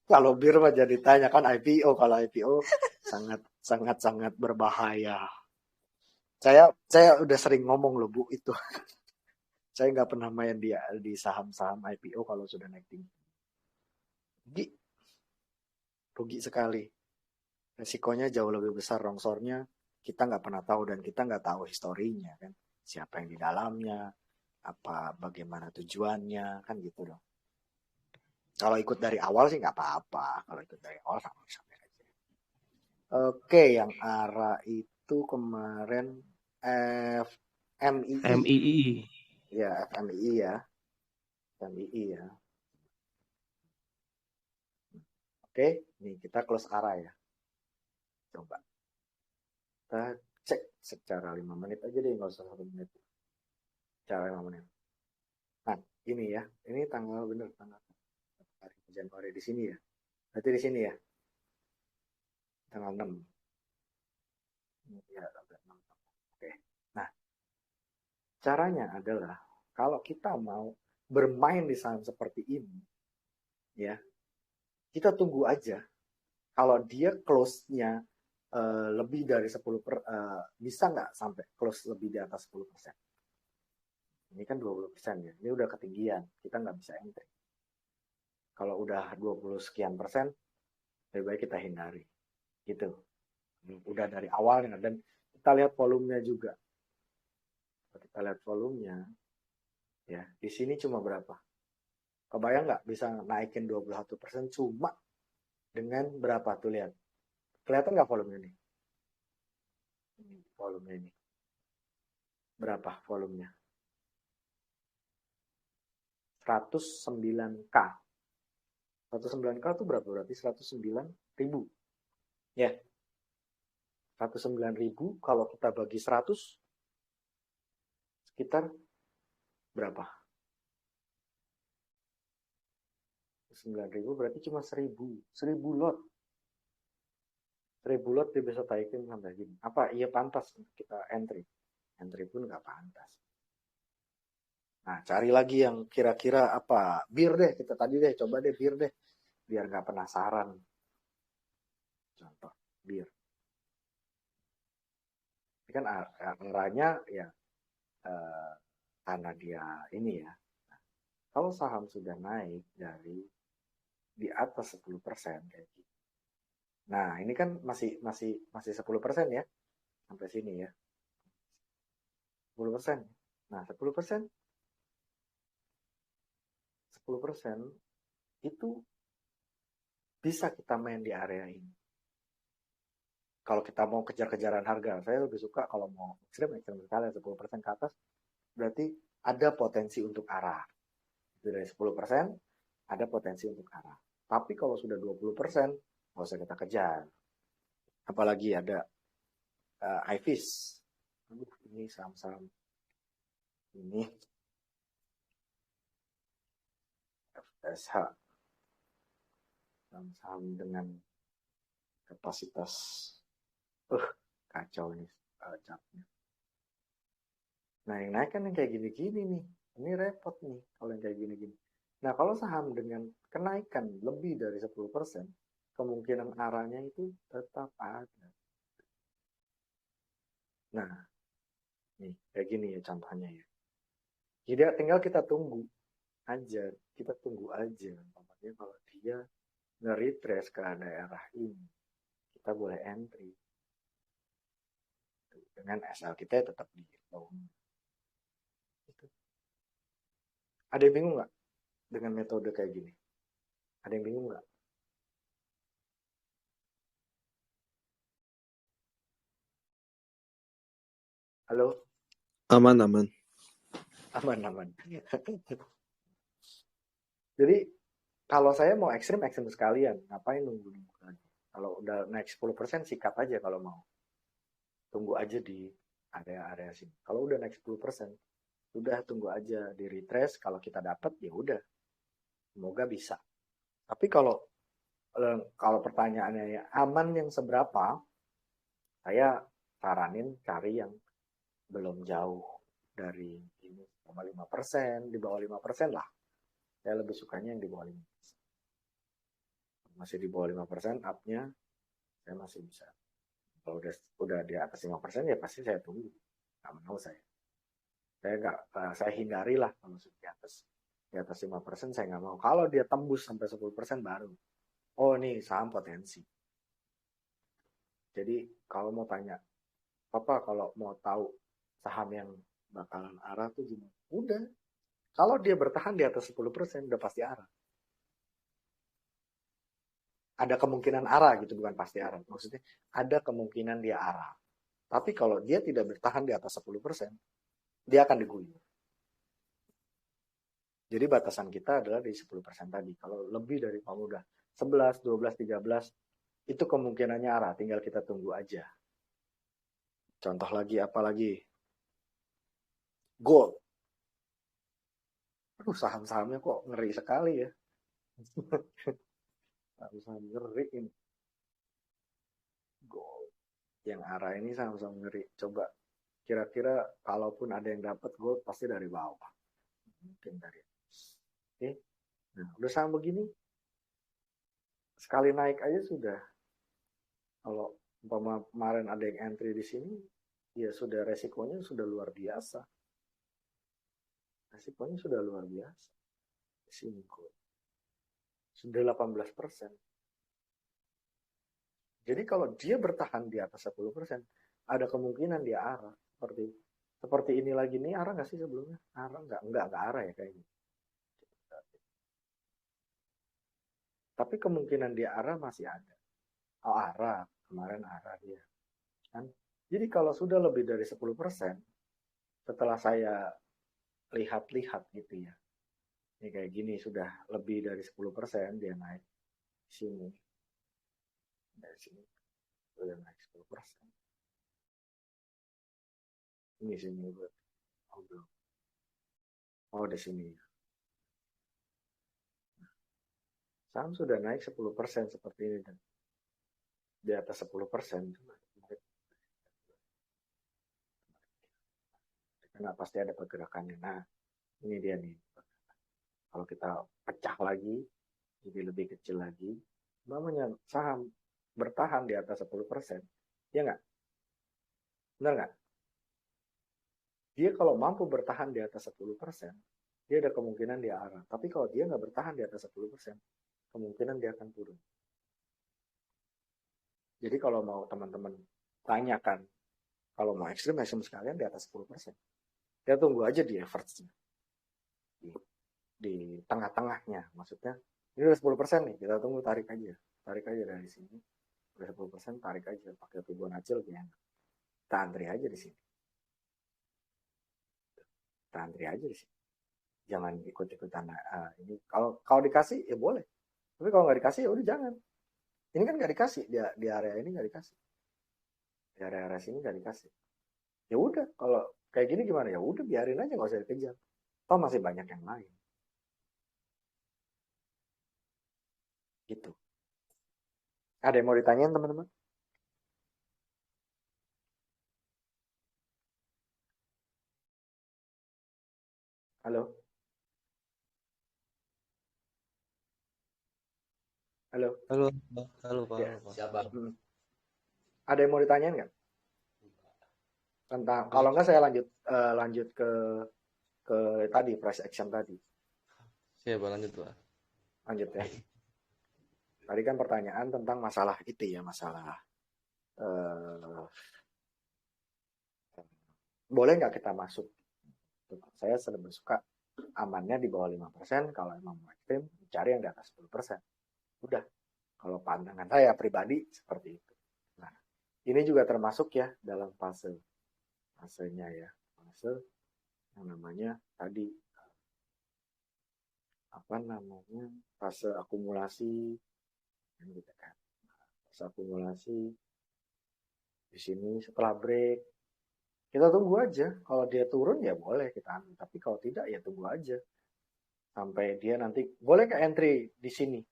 kalau bir mah jadi tanya kan IPO. Kalau IPO sangat sangat sangat berbahaya. Saya udah sering ngomong loh Bu itu. Saya nggak pernah main di saham-saham IPO kalau sudah naik tinggi. Rugi sekali. Resikonya jauh lebih besar longsornya. Kita nggak pernah tahu dan kita nggak tahu historinya kan. Siapa yang di dalamnya, bagaimana tujuannya kan gitu dong. Kalau ikut dari awal sih nggak apa-apa. Kalau ikut dari awal sama-sama aja. Oke, yang ARA itu kemarin FMII.
MII.
Ya, FMII ya. FMII ya. Oke, nih kita close ARA ya. Coba. Kita cek secara 5 menit aja deh, nggak usah 1 menit. Secara 5 menit. Nah, ini ya. Ini tanggal tanggal hari Januari di sini ya. Berarti di sini ya. Tanggal 6. Ya, tanggal 6. Oke. Nah, caranya adalah kalau kita mau bermain di saham seperti ini, ya, kita tunggu aja. Kalau dia close-nya lebih dari 10 bisa nggak sampai close lebih di atas 10%? Ini kan 20% ya. Ini udah ketinggian. Kita nggak bisa entry. Kalau udah 20 sekian persen, lebih baik kita hindari. Gitu. Udah dari awalnya. Dan kita lihat volumenya juga. Kita lihat volumenya, ya di sini cuma berapa? Kebayang nggak bisa naikin 21% cuma dengan berapa tuh lihat? Kelihatan nggak volumenya ini? Volumenya ini. Berapa volumenya? 109K. 109K itu berapa? Berarti 109.000. Ya. 109.000 kalau kita bagi 100 sekitar berapa? 9.000 berarti cuma 1.000 lot. 1.000 lot dia bisa taikin sampai gini. Apa iya pantas kita entry? Entry pun nggak pantas. Nah, cari lagi yang kira-kira apa? Bir deh, kita tadi deh, coba deh bir deh. Biar nggak penasaran. Contoh, bir. Ini kan arahnya ya karena dia ini ya. Nah, kalau saham sudah naik dari di atas 10% kayak gitu. Nah, ini kan masih 10% ya. Sampai sini ya. 10%. Nah, 10% itu bisa kita main di area ini. Kalau kita mau kejar-kejaran harga, saya lebih suka kalau mau ekstrim sekali 10% ke atas, berarti ada potensi untuk arah. Dari 10% ada potensi untuk arah. Tapi kalau sudah 20%, nggak usah kita kejar. Apalagi ada IFIS. Ini saham-saham ini FSH. Saham-saham dengan kapasitas kacau nih chartnya. Nah, yang naik kan yang kayak gini-gini nih. Ini repot nih kalau yang kayak gini-gini. Nah, kalau saham dengan kenaikan lebih dari 10%, kemungkinan arahnya itu tetap ada. Nah, nih kayak gini ya contohnya ya. Jadi tinggal kita tunggu aja. Kita tunggu aja. Namanya kalau dia nge-retrace ke daerah ini, kita boleh entry. Dengan SL kita tetap di low. Ada yang bingung nggak dengan metode kayak gini? Ada yang bingung nggak? Halo?
Aman.
Aman. Jadi kalau saya mau ekstrim sekalian. Ngapain nunggu-nunggu lagi? Kalau udah naik 10% sikat aja kalau mau. Tunggu aja di area-area sini. Kalau udah naik 10%, udah tunggu aja di retrace. Kalau kita dapat ya udah. Semoga bisa. Tapi kalau pertanyaannya ya, aman yang seberapa? Saya saranin cari yang belum jauh dari ini 5%, di bawah 5% lah. Saya lebih sukanya yang di bawah 5%. Masih di bawah 5%, up-nya saya masih bisa. Kalau udah di atas 5% ya pasti saya tunggu. Nggak mau saya. Saya hindari lah kalau di atas 5% saya nggak mau. Kalau dia tembus sampai 10% baru. Oh, ini saham potensi. Jadi kalau mau tanya, Papa kalau mau tahu saham yang bakalan arah tuh gimana? Udah. Kalau dia bertahan di atas 10%, udah pasti arah. Ada kemungkinan arah gitu, bukan pasti arah. Maksudnya ada kemungkinan dia arah. Tapi kalau dia tidak bertahan di atas 10%, dia akan diguyur. Jadi batasan kita adalah di 10% tadi. Kalau lebih dari kamu udah 11, 12, 13, itu kemungkinannya arah. Tinggal kita tunggu aja. Contoh lagi, apa lagi? Gold. Aduh, saham-sahamnya kok ngeri sekali ya. Saham-saham ngeri ini. Gold. Yang arah ini saham-saham ngeri. Coba kira-kira kalaupun ada yang dapat gold pasti dari bawah. Mungkin dari atas. Oke. Nah, udah saham begini. Sekali naik aja sudah. Kalau kemarin ada yang entry di sini, ya sudah resikonya sudah luar biasa. Resikonya sudah luar biasa. Di sini gold. Sudah 18%. Jadi kalau dia bertahan di atas 10%, ada kemungkinan dia arah. Seperti ini lagi nih, arah nggak sih sebelumnya? Arah nggak arah ya kayaknya. Tapi kemungkinan dia arah masih ada. Oh, arah. Kemarin arah dia. Kan? Jadi kalau sudah lebih dari 10%, setelah saya lihat-lihat gitu ya. Ini kayak gini, sudah lebih dari 10% dia naik sini. Dari sini udah naik 10%. Ini sini gue. Oh, belum. Oh, di sini. Saham sudah naik 10% seperti ini dan di atas 10%. Karena pasti ada pergerakannya. Nah, ini dia nih. Kalau kita pecah lagi, jadi lebih kecil lagi, namanya saham bertahan di atas 10%. Ya nggak? Benar nggak? Dia kalau mampu bertahan di atas 10%, dia ada kemungkinan dia arah. Tapi kalau dia nggak bertahan di atas 10%, kemungkinan dia akan turun. Jadi kalau mau teman-teman tanyakan, kalau mau ekstrim sekalian di atas 10%. Ya tunggu aja di average-nya. Di tengah-tengahnya, maksudnya. Ini udah 10% nih, kita tunggu tarik aja. Tarik aja dari sini. Udah 10%, tarik aja. Pakai Fibonacci lebih enak. Kita antri aja di sini. Kita antri aja di sini. Jangan ikut-ikutan. Ini kalau dikasih, ya boleh. Tapi kalau nggak dikasih, ya udah jangan. Ini kan nggak dikasih. Di area ini nggak dikasih. Di area sini nggak dikasih. Ya udah, kalau kayak gini gimana? Ya udah, biarin aja, nggak usah dikejar. Toh masih banyak yang lain. Gitu. Ada yang mau ditanyain teman-teman? Halo? Halo?
Halo, halo Pak.
Ya.
Halo, Pak.
Siapa?
Ada yang mau ditanyain nggak? Tentang, kalau nggak saya lanjut ke tadi, price action tadi.
Siapa lanjut Pak?
Lanjut ya. Tadi kan pertanyaan tentang masalah itu ya, masalah boleh nggak kita masuk? Saya lebih suka amannya di bawah 5%, kalau emang mau ekstrim, cari yang di atas 10%. Udah, kalau pandangan saya pribadi seperti itu. Nah, ini juga termasuk ya dalam fasenya ya, fase yang namanya tadi fase akumulasi, gitu kan. Fase akumulasi di sini setelah break kita tunggu aja. Kalau dia turun ya boleh kita ambil, tapi kalau tidak ya tunggu aja sampai dia nanti. Boleh nggak entry di sini?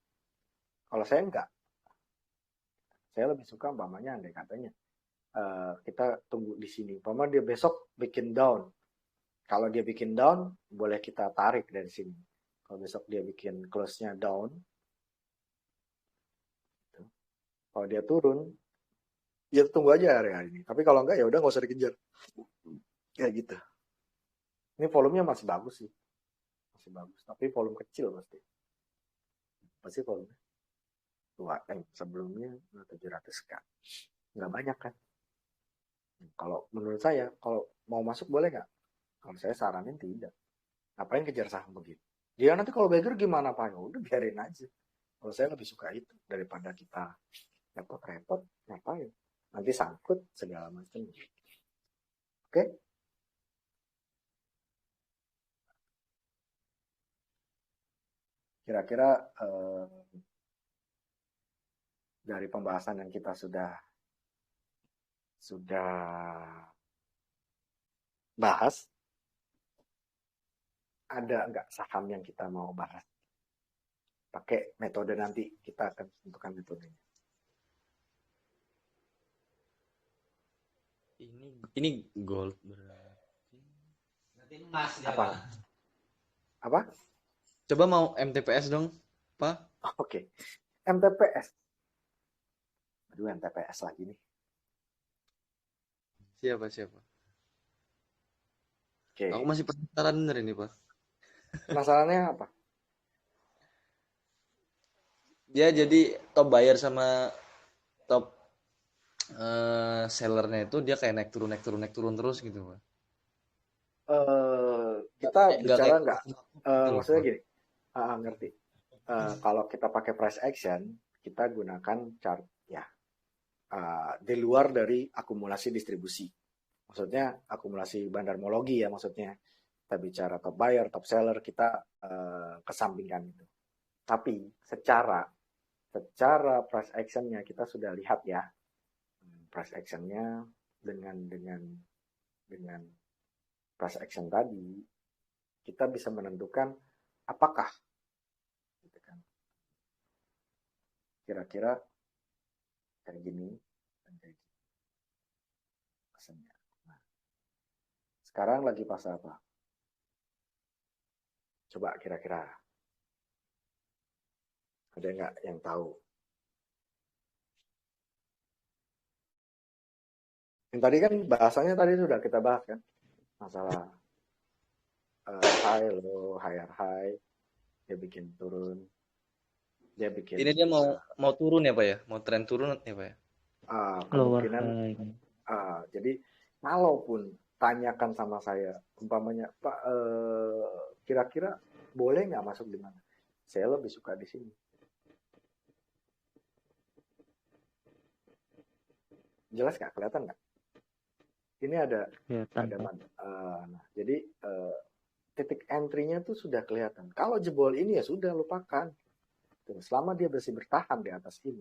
Kalau saya enggak, saya lebih suka umpamanya andai katanya kita tunggu di sini. Umpamanya dia besok bikin down, Kalau dia bikin down, boleh kita tarik dari sini. Kalau besok dia bikin close-nya down, kalau dia turun, ya tunggu aja area ini. Tapi kalau enggak ya udah nggak usah dikejar. Kayak gitu. Ini volumenya masih bagus sih. Masih bagus. Tapi volume kecil pasti. Pasti volume 2M. Sebelumnya 700 kan. Nggak banyak kan. Kalau menurut saya, kalau mau masuk boleh nggak? Kalau saya saranin tidak. Ngapain kejar saham begitu? Dia nanti kalau beggar gimana Pak? Udah biarin aja. Kalau saya lebih suka itu daripada kita repot-repot ngapain? Nanti sangkut segala macam. Oke? Kira-kira dari pembahasan yang kita sudah bahas, ada nggak saham yang kita mau bahas? Pakai metode nanti, kita akan tentukan metodenya.
Ini gold berarti.
Berarti emas ya,
Apa?
Pak.
Apa?
Coba mau MTPS dong, Pak.
Oke. MTPS. Aduh, MTPS lagi nih.
Siapa?
Oke.
Aku masih penasaran bener ini, Pak.
Masalahnya apa?
Dia jadi top buyer sama top sellernya itu dia kayak naik turun terus gitu, Pak.
Kita bicara nggak?
Gitu
Maksudnya gini, ngerti. Kalau kita pakai price action, kita gunakan chart ya di luar dari akumulasi distribusi. Maksudnya akumulasi bandarmologi ya maksudnya. Kita bicara top buyer, top seller, kita kesampingkan itu. Tapi secara price actionnya kita sudah lihat ya. Price actionnya dengan price action tadi kita bisa menentukan apakah gitu kan, kira-kira kayak gini dan kayak gini pesannya. Nah, sekarang lagi pas apa? Coba kira-kira ada nggak yang tahu? Yang tadi kan bahasanya tadi sudah kita bahas kan, masalah high low, higher high, dia bikin turun, dia bikin.
Ini dia mau turun ya, Pak ya? Mau tren turun ya, Pak ya?
Kemungkinan. Jadi kalaupun tanyakan sama saya, umpamanya Pak, kira-kira boleh nggak masuk di mana? Saya lebih suka di sini. Jelas nggak? Kelihatan nggak? Ini ada nah, jadi titik entry-nya tuh sudah kelihatan. Kalau jebol ini ya sudah lupakan. Selama dia masih bertahan di atas ini.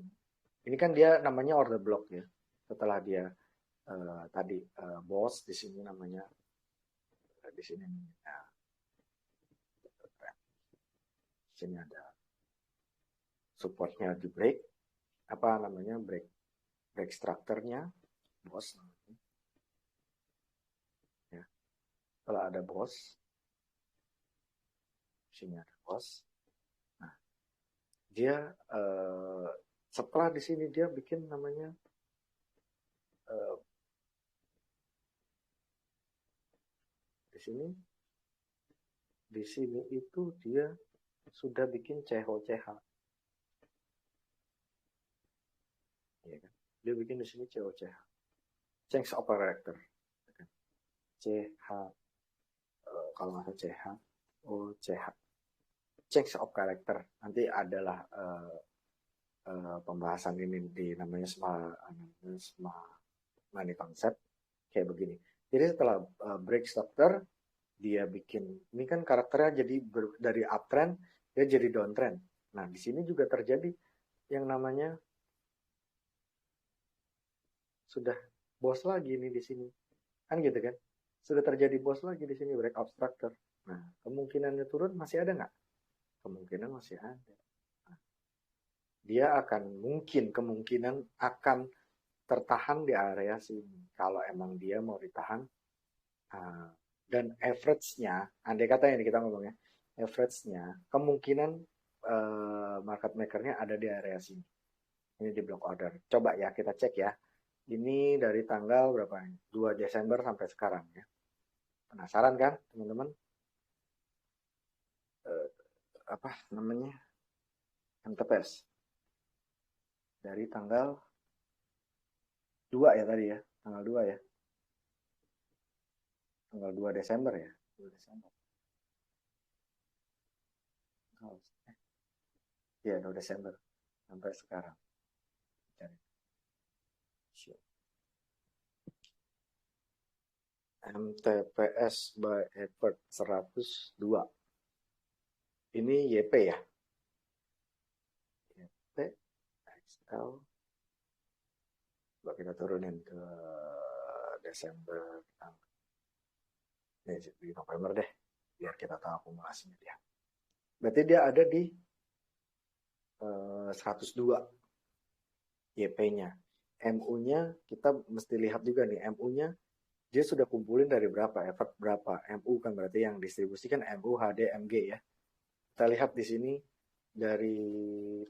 Ini kan dia namanya order block ya. Setelah dia tadi boss di sini namanya di sini. Nah, di sini ada supportnya di break. Apa namanya break structure-nya boss. Ya. Setelah ada boss, di sini ada boss. Nah, dia setelah di sini dia bikin namanya di sini itu dia sudah bikin CHO-CH. Ya kan? Dia bikin di sini CHO-CH. Change of character. CH kalau nggak salah CH CH. Change of character. Nanti adalah pembahasan ini di namanya smart money concept kayak begini. Jadi setelah break structure dia bikin ini kan karakternya jadi dari uptrend dia jadi downtrend. Nah di sini juga terjadi yang namanya sudah bos lagi nih di sini kan gitu kan, sudah terjadi bos lagi di sini breakout structure. Nah kemungkinannya turun masih ada nggak? Kemungkinan masih ada. Nah, dia akan kemungkinan akan tertahan di area sini kalau emang dia mau ditahan Dan average-nya, andai kata ini kita ngomongnya, average-nya kemungkinan market maker-nya ada di area sini. Ini di block order. Coba ya kita cek ya. Ini dari tanggal berapa? 2 Desember sampai sekarang ya. Penasaran kan teman-teman? Apa namanya? MTPS. Dari tanggal 2 ya tadi ya. Tanggal 2 ya. Tanggal 2 Desember ya. 2 Desember. Ya, 2 Desember sampai sekarang. MTPS by Edward 102. Ini YP ya. YP XL. Coba kita turunin ke Desember. Ini di November deh. Biar kita tahu akumulasinya dia. Berarti dia ada di 102 YP-nya. MU-nya kita mesti lihat juga nih. MU-nya dia sudah kumpulin dari berapa, effort berapa. MU kan berarti yang distribusi kan MU, HD, MG ya. Kita lihat di sini dari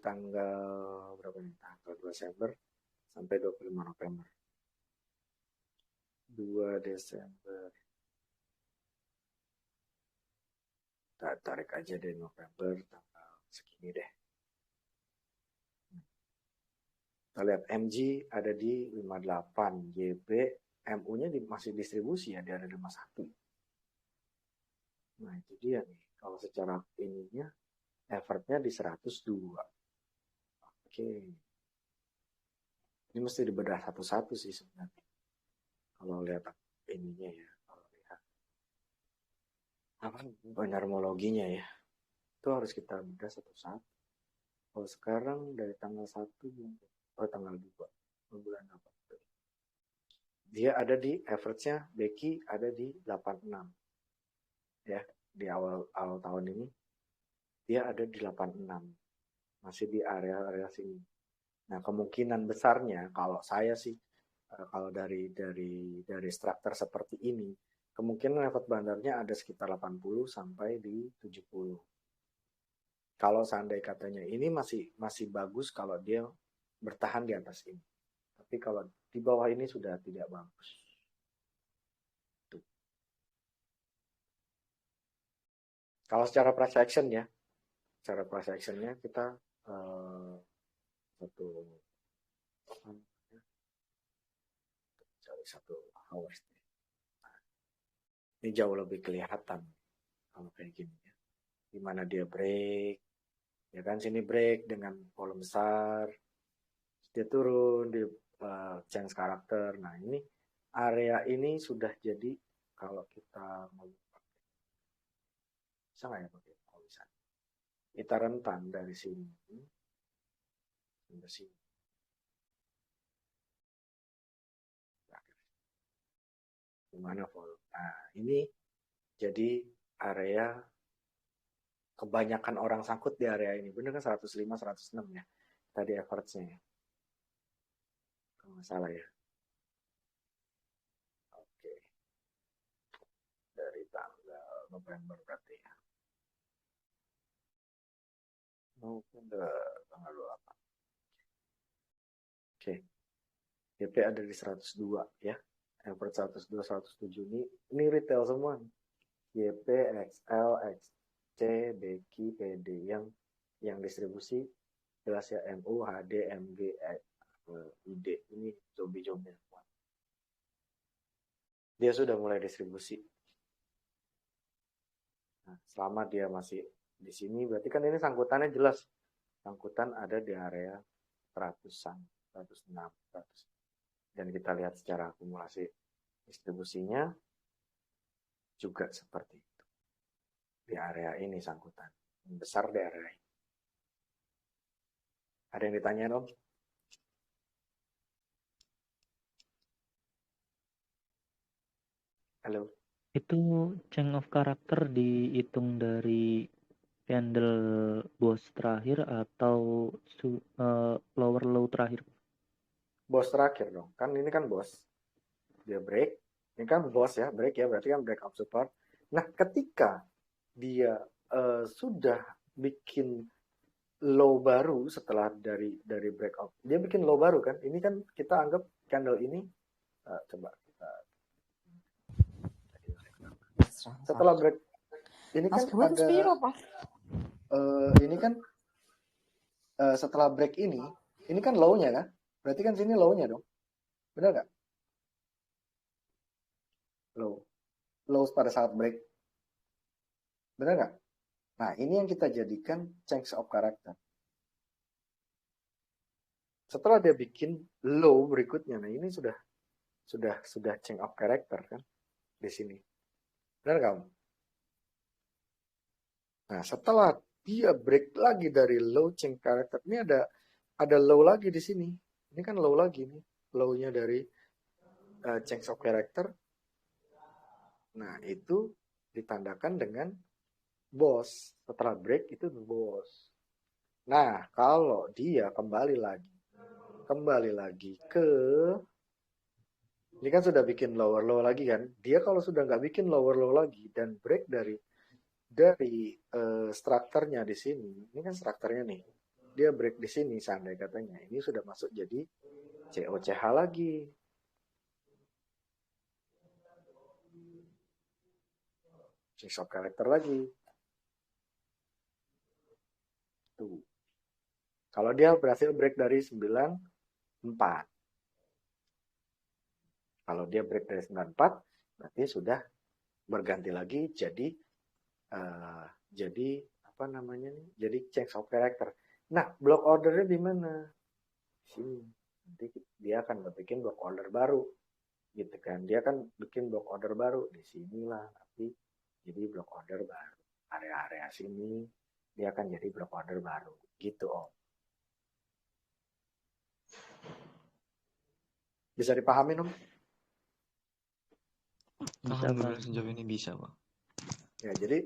tanggal berapa nih? Tanggal 2 Desember sampai 25 November. 2 Desember. Kita tarik aja deh November tanggal segini deh. Kita lihat MG ada di 58, YB MU-nya masih distribusi ya, dia ada di 51. Nah itu dia nih, kalau secara ininya effortnya di 102. Oke. Ini mesti dibedah satu-satu sih sebenarnya. Kalau lihat ininya ya, kalau lihat apa benermologinya ya, itu harus kita bedah satu-satu. Kalau sekarang dari tanggal 1 tanggal 2 bulan apa? Dia ada di average-nya, Becky ada di 86. Ya, di awal tahun ini dia ada di 86. Masih di area-area sini. Nah, kemungkinan besarnya kalau saya sih kalau dari struktur seperti ini, kemungkinan effort bandarnya ada sekitar 80 sampai di 70. Kalau seandainya katanya ini masih bagus kalau dia bertahan di atas ini. Tapi kalau di bawah ini sudah tidak bagus. Tuh. Kalau secara price action ya, secara price actionnya kita satu hours. Nah, ini jauh lebih kelihatan kalau kayak gini ya. Dimana dia break, ya kan sini break dengan volume besar, dia turun di change karakter. Nah ini area ini sudah jadi kalau kita mau bisa nggak ya pakai kalau bisa kita rentan dari sini sampai sini. Gimana volume? Nah ini jadi area kebanyakan orang sangkut di area ini. Bener kan 105, 106 ya. Tadi average-nya ya. Kalau nggak salah ya. Oke. Dari tanggal November berarti ya. November tanggal 28. Oke. DP ada di 102 ya. Average 102, 107 ini retail semua. YP, XL, XC, BQ, PD yang distribusi jelas ya MU, HD, MG, ID ini zombie-zombie semua. Dia sudah mulai distribusi. Nah, selama dia masih di sini berarti kan ini sangkutannya jelas. Sangkutan ada di area 100-an, 106, 100. Dan kita lihat secara akumulasi distribusinya juga seperti itu. Di area ini sangkutan. Besar di area ini. Ada yang ditanya Om? Halo.
Itu change of character dihitung dari candle bos terakhir atau lower low terakhir?
Bos terakhir dong. Kan ini kan bos. Dia break, Ini kan bos ya, break ya, berarti kan break of support. Nah, ketika dia sudah bikin low baru setelah dari breakout, dia bikin low baru kan? Ini kan kita anggap candle ini coba kita setelah break ini kan ada ini kan setelah break ini kan low-nya kan? Berarti kan sini low-nya dong. Benar nggak? Low pada saat break. Benar nggak? Nah, ini yang kita jadikan change of character. Setelah dia bikin low berikutnya, nah ini sudah change of character kan di sini. Benar nggak? Nah, setelah dia break lagi dari low change character, ini ada low lagi di sini. Ini kan low lagi nih, low-nya dari change of character. Nah, itu ditandakan dengan bos. Setelah break itu bos. Nah, kalau dia kembali lagi ke ini kan sudah bikin lower low lagi kan. Dia kalau sudah nggak bikin lower low lagi dan break dari strukturnya di sini. Ini kan strukturnya nih. Dia break di sini seandainya katanya. Ini sudah masuk jadi COCH lagi. Change of character lagi. Tuh. Kalau dia berhasil break dari 94. Kalau dia break dari 94, berarti sudah berganti lagi jadi apa namanya nih? Jadi change of character. Nah, block ordernya di mana? Sini. Nanti dia akan bikin block order baru. Gitu kan. Dia akan bikin block order baru di sinilah nanti jadi block order baru. Area-area sini dia akan jadi block order baru. Gitu, Om. Bisa dipahami, Om?
Bisa,
Alhamdulillah
Pak.
sejauh ini bisa, Pak.
Ya, jadi